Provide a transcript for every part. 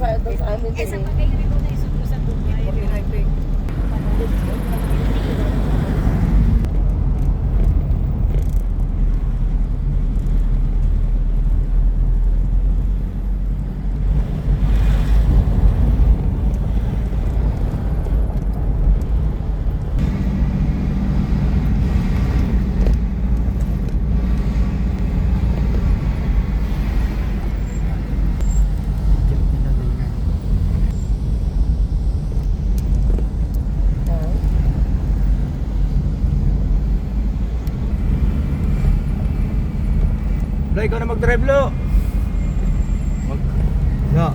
sa amin din Sa eh. pagkairi ko na isip ko sa Dubai. Lo, ikaw na mag-drive, Lo. No.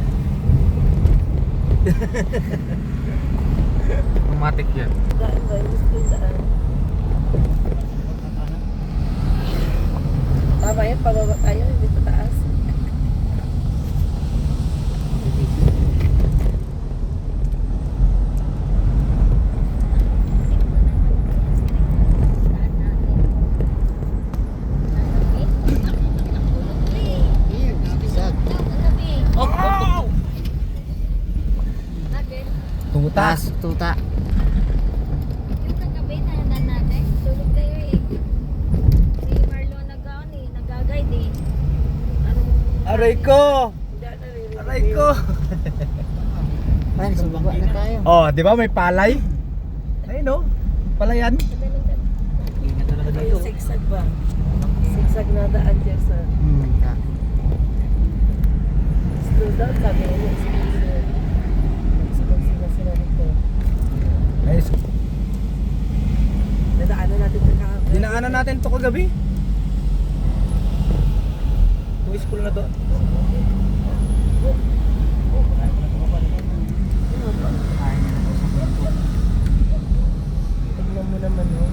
Automatic yan. Daan ba? Gusto ko yung daan. Tama yan, pababa tayo, hindi pa taas. Tutas. Tuta. Yung kagabi na handa natin, tulog kayo eh. Si Marlon nag-guide eh. Aray ko! Hindi na rin. Aray ko! Ay, sa baba na tayo. Oh, di ba may palay? Ayun no? Palayan. Ano yung sigsag ba? Sigsag na daan dyan sa slow down, sabi niya. Sila nito. Ayos. Nadaanan natin ito kahapon. Dinaanan natin to kagabi. Yung school na to. Tignan mo naman oh.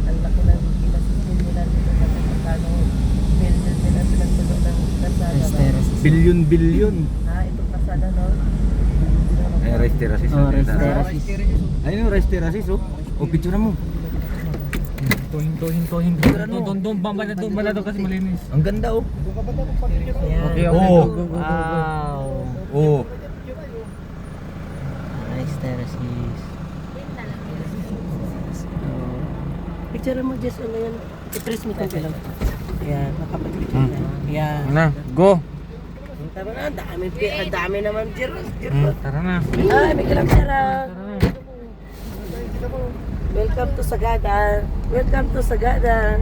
Ang laki ng pinasusin nila dito sa Pagkano. Billion nila pinagtulo ng kasada. Bilyon. Itong kasada no? Ay, rice terraces. Oh, rice terraces. Ayun yung rice terraces oh. O, picture mo. Hinto. Doon bamba na doon kasi malinis. Ang ganda oh. Yan. Oh. Go. Wow. Oh. Rice terraces. Picture mo just ano yan. I-press mo ito lang. Yan, nakapag-picture na. Yan. Na, go. Tama na, ang dami naman Gerald. Tara na. Ay, may kalam Gerald. Welcome to Sagada. Welcome to Sagada.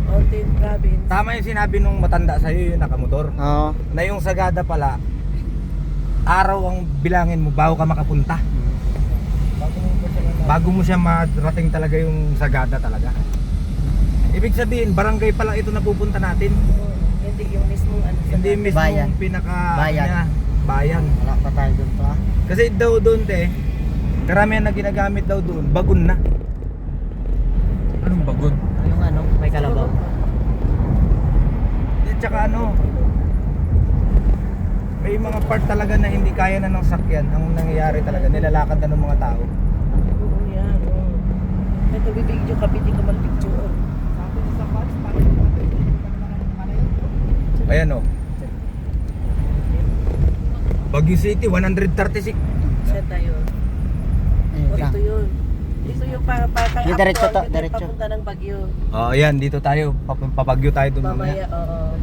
Mountain Province. Tama yung sinabi nung matanda sa'yo yung nakamotor. Oo. Na yung Sagada pala, araw ang bilangin mo bago ka makapunta. Bago mo siya marating talaga yung Sagada talaga. Ibig sabihin, barangay pa lang ito napupunta natin. Hindi yung mismong ano. Hindi mismo Bayan. pinaka Bayan. niya, bayan. Wala pa tayo doon pa. Kasi daw doon karamihan na ginagamit daw doon, bagon na. Anong bagod? Yung ano, may kalabaw. At saka may mga part talaga na hindi kaya na ng sakyan. Ang nangyayari talaga, nilalakad na ng mga tao. Oo, yan. Ito bibigyo ka, pwede ka mag-picture. Ayan o. Baguio City, 136. Saan tayo? Ayun lang. Ito yun. Ito yung kay Diretso to, Apple, diretso. papunta ng Bagyo. Oh, ayan, dito tayo. Papagyo tayo doon Mamaya, mamaya. oo.